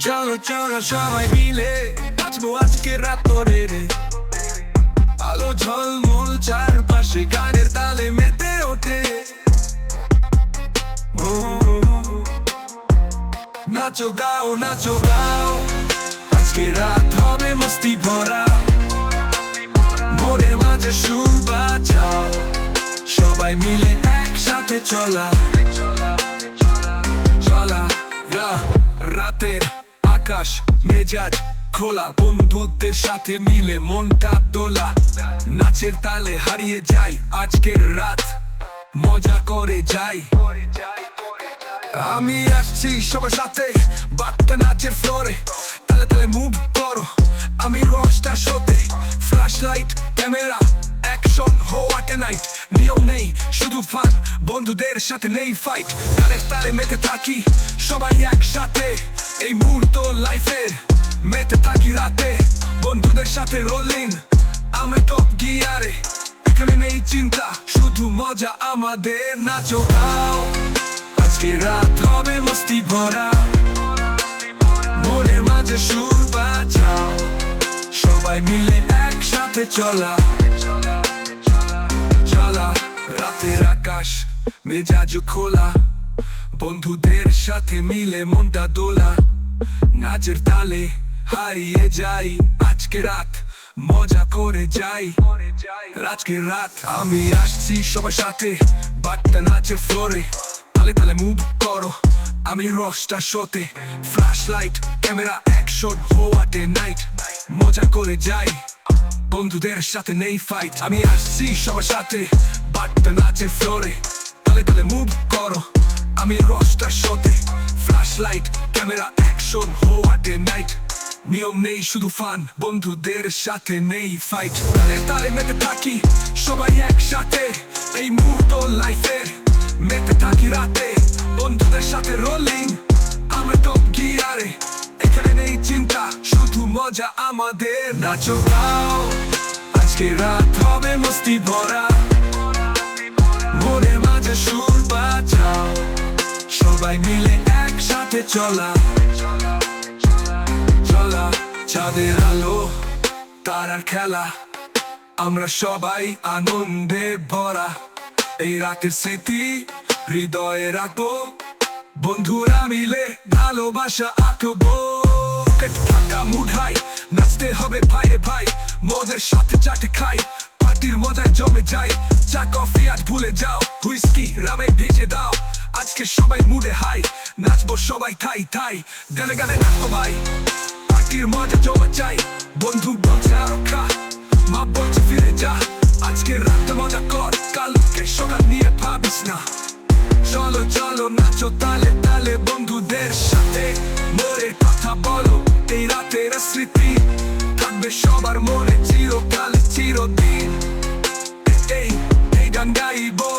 চলো চলো সবাই মিলে নাচবো আজকে রাত ধরে রে। আলো ঝলমল চারপাশে গানের তালে মেতে ওঠে। ও, নাচো গাও নাচো গাও, আজকে রাত হবে মস্তি ভরা। মনের মাঝে সুর বাজাও, সবাই মিলে একসাথে চলা চলা। রাতের আকাশ মেজাজ খোলা, বন্ধুদের সাথে মিলে মনটা দোলা। নাচের তালে হারিয়ে যাই আজকের রাত, মজা করে যাই। আমি আসছি সবার সাথে, বাট্টা নাচের ফ্লোরে। তালে তালে মুভ করো, আমি রসটা শোতে। Flash light camera action what a night. নিয়ম নেই শুধু ফান, বন্ধুদের সাথে নেই ফাইট। তালে তালে মেতে থাকি সবাই একসাথে, এই মুহূর্ত লাইফের মেতে থাকি রাতে। বন্ধুদের সাথে রোলিং আমরা টপ গিয়ারে, এখানে নেই চিন্তা শুধু মজা আমাদের। নাচো গাও, আজকে রাত হবে মস্তি ভরা। মনের মাঝে সুর বাজাও, সবাই মিলে একসাথে চলা চলা। রাতের আকাশ মেজাজ খোলা, বন্ধুদের সাথে মিলে মনটা দোলা। নাচের তালে হারিয়ে যাই আজকে রাত, মজা করে যাই আজকের রাত। আমি আসছি সবার সাথে, বাট্টা নাচের ফ্লোরে। তালে তালে মুভ করো, আমি রসটা শোতে। Flash light camera action what a night. মজা করে যাই, বন্ধুদের সাথে নেই ফাইট। আমি আসছি সবার সাথে, বাট্টা নাচের ফ্লোরে। তালে তালে মুভ করো, আমি রসটা শোতে। Flash light camera action what a night. নিয়ম নেই শুধু ফান, বন্ধুদের সাথে নেই ফাইট। তালে তালে মেতে থাকি সবাই একসাথে, এই মুহূর্ত লাইফের মেতে থাকি রাতে। বন্ধুদের সাথে রোলিং আমরা টপ গিয়ারে, এখানে নেই চিন্তা শুধু মজা আমাদের। নাচো গাও, আজকে রাত হবে মস্তি ভরা। মনের মাঝে সুর বাজাও, সবাই মিলে একসাথে চলা চলা। চাঁদের আলো তারার খেলা, আমরা সবাই আনন্দে ভরা। এই রাতের স্মৃতি হৃদয়ে রাখবো, বন্ধুরা মিলে ভালোবাসা আঁকবো। থাকা মুঠাই নাচতে হবে ভাইরে ভাই, মদের সাথে চাটে খাই। পার্টির মজায় জমে যাই, চা কফি আজ ভুলে যাও। হুইস্কি রামে ভিজে দাও, আজকে সবাই মুডে হাই। নাচবো সবাই ঠাই ঠাই, গানে গানে নাচবো ভাই। পার্টির মজা জমে চাই, বন্ধু বলছে আরো খা, মা বলছে ফিরে যা। আজকে রাতে মজা কর, কালকে সকাল নিয়ে ভাবিস না। চলো চলো নাচো তালে তালে বন্ধুদের সাথে, মনের কথা বলো। এই রাতের স্মৃতি থাকবে সবার মনে চিরকাল চিরদিন। এই গান গাইবো